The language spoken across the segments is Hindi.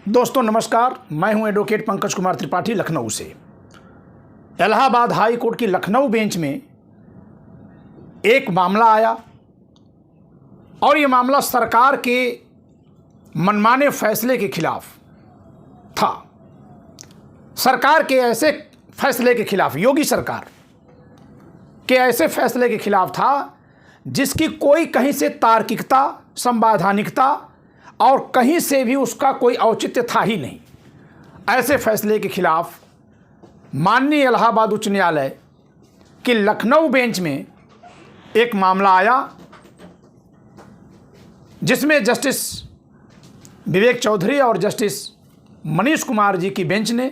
दोस्तों नमस्कार, मैं हूं एडवोकेट पंकज कुमार त्रिपाठी लखनऊ से। इलाहाबाद हाई कोर्ट की लखनऊ बेंच में एक मामला आया और ये मामला सरकार के मनमाने फैसले के खिलाफ था। सरकार के ऐसे फैसले के खिलाफ, योगी सरकार के ऐसे फैसले के खिलाफ था जिसकी कोई कहीं से तार्किकता, संवैधानिकता और कहीं से भी उसका कोई औचित्य था ही नहीं। ऐसे फैसले के खिलाफ माननीय इलाहाबाद उच्च न्यायालय की लखनऊ बेंच में एक मामला आया जिसमें जस्टिस विवेक चौधरी और जस्टिस मनीष कुमार जी की बेंच ने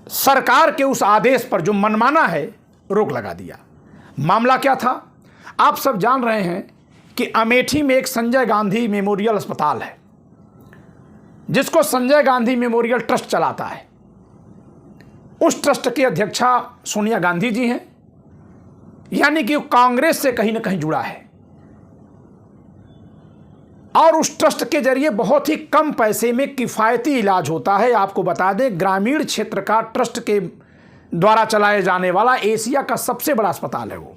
सरकार के उस आदेश पर जो मनमाना है रोक लगा दिया। मामला क्या था? आप सब जान रहे हैं कि अमेठी में एक संजय गांधी मेमोरियल अस्पताल है जिसको संजय गांधी मेमोरियल ट्रस्ट चलाता है। उस ट्रस्ट की अध्यक्षा सोनिया गांधी जी हैं, यानी कि कांग्रेस से कहीं ना कहीं जुड़ा है और उस ट्रस्ट के जरिए बहुत ही कम पैसे में किफ़ायती इलाज होता है। आपको बता दें, ग्रामीण क्षेत्र का ट्रस्ट के द्वारा चलाए जाने वाला एशिया का सबसे बड़ा अस्पताल है वो।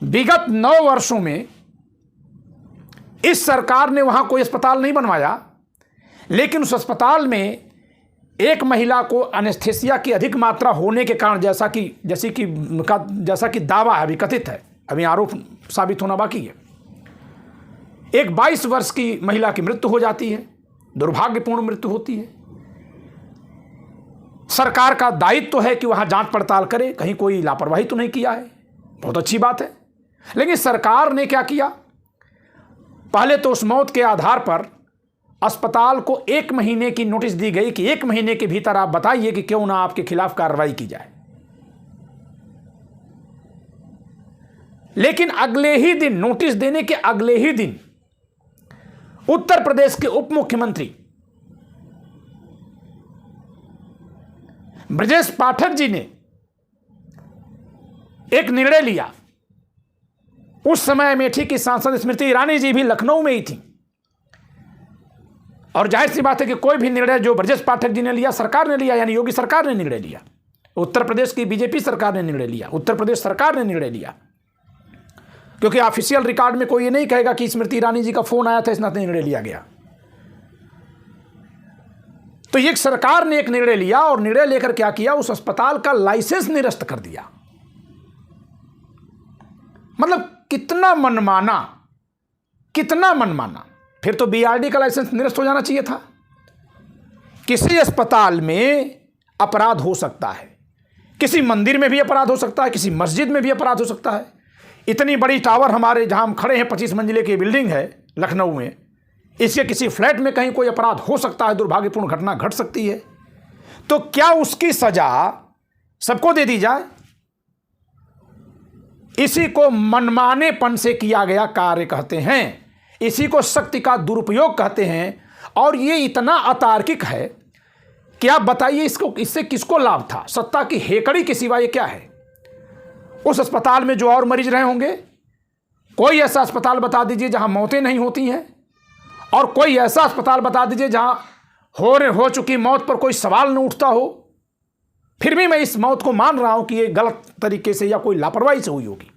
विगत 9 वर्षों में इस सरकार ने वहां कोई अस्पताल नहीं बनवाया, लेकिन उस अस्पताल में एक महिला को एनेस्थेसिया की अधिक मात्रा होने के कारण, जैसा कि दावा है, अभी कथित है, अभी आरोप साबित होना बाकी है, एक 22 वर्ष की महिला की मृत्यु हो जाती है, दुर्भाग्यपूर्ण मृत्यु होती है। सरकार का दायित्व तो है कि वहां जांच पड़ताल करे, कहीं कोई लापरवाही तो नहीं किया है, बहुत अच्छी बात है। लेकिन सरकार ने क्या किया? पहले तो उस मौत के आधार पर अस्पताल को 1 महीने की नोटिस दी गई कि 1 महीने के भीतर आप बताइए कि क्यों ना आपके खिलाफ कार्रवाई की जाए। लेकिन अगले ही दिन, नोटिस देने के अगले ही दिन, उत्तर प्रदेश के उप मुख्यमंत्री ब्रजेश पाठक जी ने एक निर्णय लिया। उस समय अमेठी की सांसद स्मृति ईरानी जी भी लखनऊ में ही थी और जाहिर सी बात है कि कोई भी निर्णय जो ब्रजेश पाठक जी ने लिया, सरकार ने लिया, यानी योगी सरकार ने निर्णय लिया। उत्तर प्रदेश की बीजेपी सरकार ने निर्णय लिया, उत्तर प्रदेश सरकार ने निर्णय लिया, क्योंकि ऑफिशियल रिकॉर्ड में कोई ये नहीं कहेगा कि स्मृति ईरानी जी का फोन आया था इस नाते निर्णय लिया गया। तो एक सरकार ने एक निर्णय लिया और निर्णय लेकर क्या किया? उस अस्पताल का लाइसेंस निरस्त कर दिया। मतलब कितना मनमाना। फिर तो बीआरडी का लाइसेंस निरस्त हो जाना चाहिए था। किसी अस्पताल में अपराध हो सकता है, किसी मंदिर में भी अपराध हो सकता है, किसी मस्जिद में भी अपराध हो सकता है। इतनी बड़ी टावर हमारे जहां हम खड़े हैं, 25 मंजिले की बिल्डिंग है लखनऊ में, इसके किसी फ्लैट में कहीं कोई अपराध हो सकता है, दुर्भाग्यपूर्ण घटना घट सकती है। तो क्या उसकी सजा सबको दे दी जाए? इसी को मनमानेपन से किया गया कार्य कहते हैं, इसी को शक्ति का दुरुपयोग कहते हैं। और ये इतना अतार्किक है कि आप बताइए इससे किसको लाभ था? सत्ता की हेकड़ी के सिवा ये क्या है? उस अस्पताल में जो और मरीज रहे होंगे, कोई ऐसा अस्पताल बता दीजिए जहां मौतें नहीं होती हैं, और कोई ऐसा अस्पताल बता दीजिए जहां हो चुकी मौत पर कोई सवाल न उठता हो। फिर भी मैं इस मौत को मान रहा हूं कि ये गलत तरीके से या कोई लापरवाही से हुई होगी।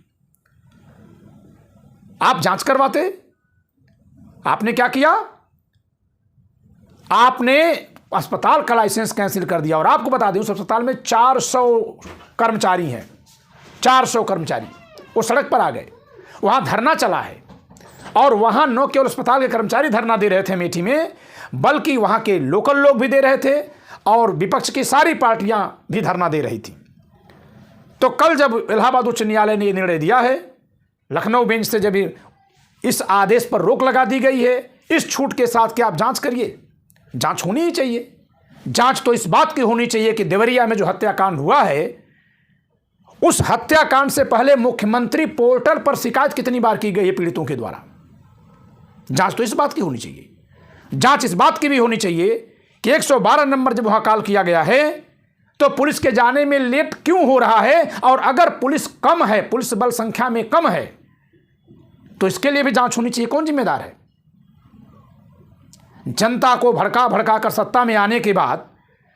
आप जांच करवाते, आपने क्या किया? आपने अस्पताल का लाइसेंस कैंसिल कर दिया। और आपको बता दें, उस अस्पताल में 400 कर्मचारी हैं, 400 कर्मचारी वो सड़क पर आ गए, वहां धरना चला है। और वहां न केवल अस्पताल के कर्मचारी धरना दे रहे थे अमेठी में, बल्कि वहां के लोकल लोग भी दे रहे थे और विपक्ष की सारी पार्टियां भी धरना दे रही थी। तो कल जब इलाहाबाद उच्च न्यायालय ने यह निर्णय दिया है, लखनऊ बेंच से जब इस आदेश पर रोक लगा दी गई है, इस छूट के साथ कि आप जांच करिए, जांच होनी ही चाहिए। जांच तो इस बात की होनी चाहिए कि देवरिया में जो हत्याकांड हुआ है, उस हत्याकांड से पहले मुख्यमंत्री पोर्टल पर शिकायत कितनी बार की गई है पीड़ितों के द्वारा। जांच तो इस बात की होनी चाहिए। जांच इस बात की भी होनी चाहिए कि 112 नंबर जब वहां कॉल किया गया है तो पुलिस के जाने में लेट क्यों हो रहा है, और अगर पुलिस कम है, पुलिस बल संख्या में कम है, तो इसके लिए भी जांच होनी चाहिए। कौन जिम्मेदार है? जनता को भड़का भड़का कर सत्ता में आने के बाद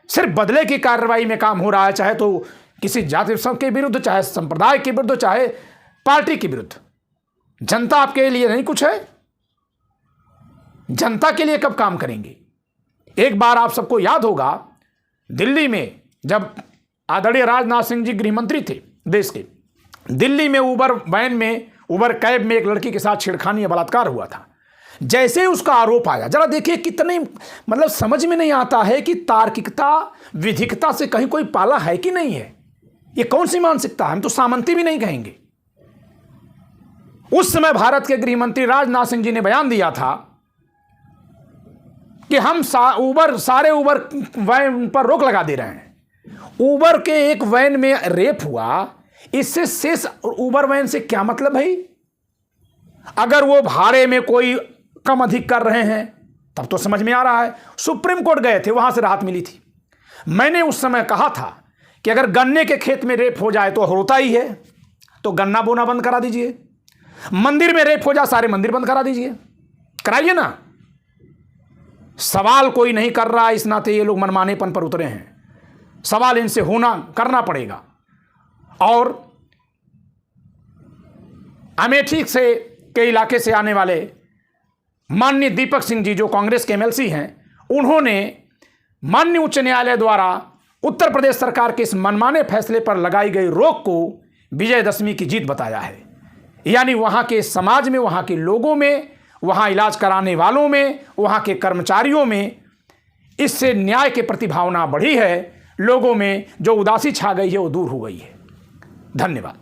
सिर्फ बदले की कार्रवाई में काम हो रहा है, चाहे तो किसी जाति के विरुद्ध, चाहे संप्रदाय के विरुद्ध, चाहे पार्टी के विरुद्ध। जनता आपके लिए नहीं कुछ है। जनता के लिए कब काम करेंगे? एक बार आप सबको याद होगा, दिल्ली में जब आदरणीय राजनाथ सिंह जी गृह मंत्री थे देश के, दिल्ली में उबर वैन में, उबर कैब में एक लड़की के साथ छेड़खानी या बलात्कार हुआ था। जैसे ही उसका आरोप आया, जरा देखिए कितने, मतलब समझ में नहीं आता है कि तार्किकता, विधिकता से कहीं कोई पाला है कि नहीं है। ये कौन सी मानसिकता है? हम तो सामंती भी नहीं कहेंगे। उस समय भारत के गृह मंत्री राजनाथ सिंह जी ने बयान दिया था कि हम सारे उबर वैन पर रोक लगा दे रहे हैं। उबर के एक वैन में रेप हुआ, इससे शेष उबर वैन से क्या मतलब है? अगर वो भाड़े में कोई कम अधिक कर रहे हैं तब तो समझ में आ रहा है। सुप्रीम कोर्ट गए थे, वहां से राहत मिली थी। मैंने उस समय कहा था कि अगर गन्ने के खेत में रेप हो जाए तो होता ही है, तो गन्ना बोना बंद करा दीजिए। मंदिर में रेप हो जाए, सारे मंदिर बंद करा दीजिए, कराइए ना। सवाल कोई नहीं कर रहा, इस नाते ये लोग मनमानेपन पर उतरे हैं। सवाल इनसे होना करना पड़ेगा। और अमेठी से के इलाके से आने वाले माननीय दीपक सिंह जी, जो कांग्रेस के एमएलसी हैं, उन्होंने माननीय उच्च न्यायालय द्वारा उत्तर प्रदेश सरकार के इस मनमाने फैसले पर लगाई गई रोक को विजयदशमी की जीत बताया है। यानी वहाँ के समाज में, वहाँ के लोगों में, वहाँ इलाज कराने वालों में, वहाँ के कर्मचारियों में इससे न्याय के प्रति भावना बढ़ी है। लोगों में जो उदासी छा गई है वो दूर हो गई है। धन्यवाद।